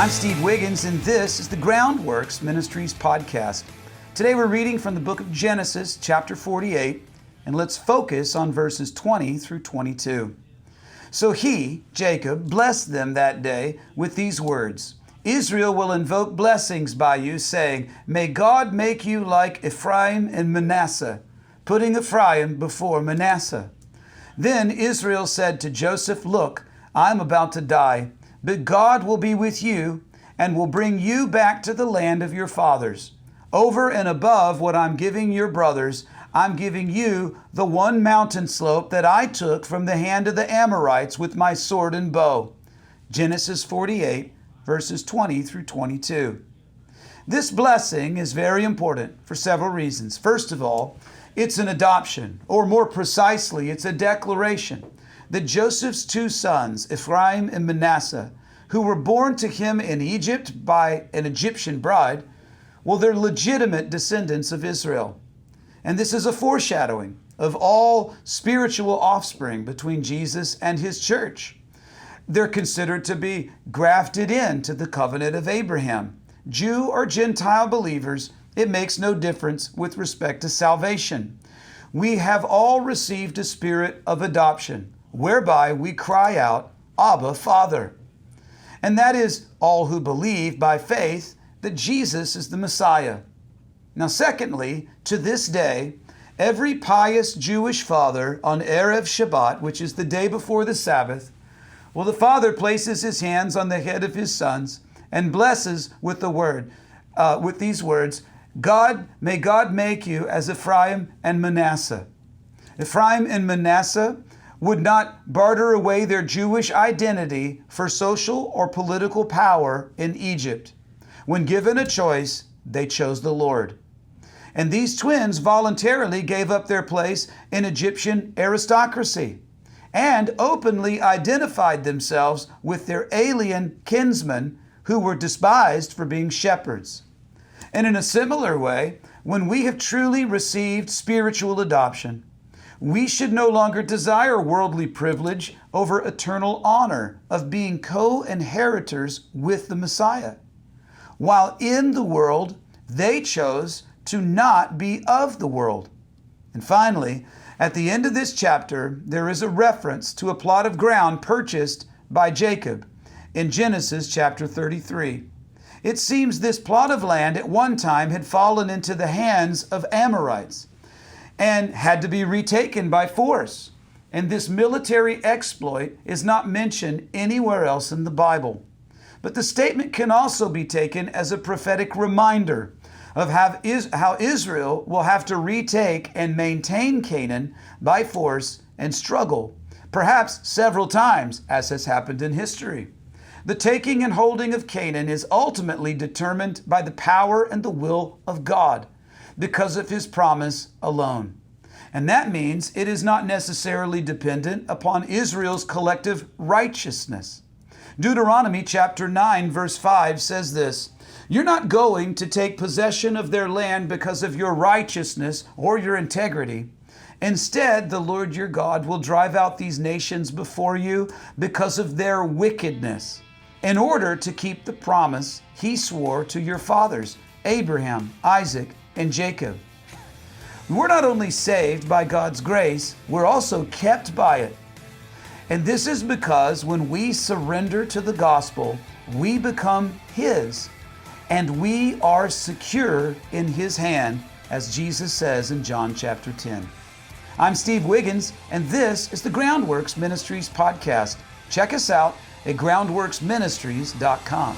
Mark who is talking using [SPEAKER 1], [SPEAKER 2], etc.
[SPEAKER 1] I'm Steve Wiggins, and this is the Groundworks Ministries podcast. Today we're reading from the book of Genesis, chapter 48, and let's focus on verses 20 through 22. So he, Jacob, blessed them that day with these words, Israel will invoke blessings by you, saying, May God make you like Ephraim and Manasseh, putting Ephraim before Manasseh. Then Israel said to Joseph, Look, I am about to die, but God will be with you and will bring you back to the land of your fathers. Over and above what I'm giving your brothers, I'm giving you the one mountain slope that I took from the hand of the Amorites with my sword and bow. Genesis 48, verses 20 through 22. This blessing is very important for several reasons. First of all, it's an adoption, or more precisely, it's a declaration that Joseph's two sons, Ephraim and Manasseh, who were born to him in Egypt by an Egyptian bride, well, they're legitimate descendants of Israel. And this is a foreshadowing of all spiritual offspring between Jesus and his church. They're considered to be grafted into the covenant of Abraham. Jew or Gentile believers, it makes no difference with respect to salvation. We have all received a spirit of adoption, whereby we cry out, Abba, Father. And that is all who believe by faith that Jesus is the Messiah. Now, secondly, to this day, every pious Jewish father on Erev Shabbat, which is the day before the Sabbath, well, the father places his hands on the head of his sons and blesses with with these words, may God make you as Ephraim and Manasseh. Ephraim and Manasseh would not barter away their Jewish identity for social or political power in Egypt. When given a choice, they chose the Lord. And these twins voluntarily gave up their place in Egyptian aristocracy and openly identified themselves with their alien kinsmen who were despised for being shepherds. And in a similar way, when we have truly received spiritual adoption, we should no longer desire worldly privilege over eternal honor of being co-inheritors with the Messiah. While in the world, they chose to not be of the world. And finally, at the end of this chapter, there is a reference to a plot of ground purchased by Jacob in Genesis chapter 33. It seems this plot of land at one time had fallen into the hands of Amorites and had to be retaken by force. And this military exploit is not mentioned anywhere else in the Bible. But the statement can also be taken as a prophetic reminder of how Israel will have to retake and maintain Canaan by force and struggle, perhaps several times, as has happened in history. The taking and holding of Canaan is ultimately determined by the power and the will of God because of his promise alone. And that means it is not necessarily dependent upon Israel's collective righteousness. Deuteronomy chapter 9 verse 5 says this, You're not going to take possession of their land because of your righteousness or your integrity. Instead, the Lord your God will drive out these nations before you because of their wickedness, in order to keep the promise he swore to your fathers, Abraham, Isaac, and Jacob. We're not only saved by God's grace, we're also kept by it. And this is because when we surrender to the gospel, we become his, and we are secure in his hand, as Jesus says in John chapter 10. I'm Steve Wiggins, and this is the Groundworks Ministries podcast. Check us out at groundworksministries.com.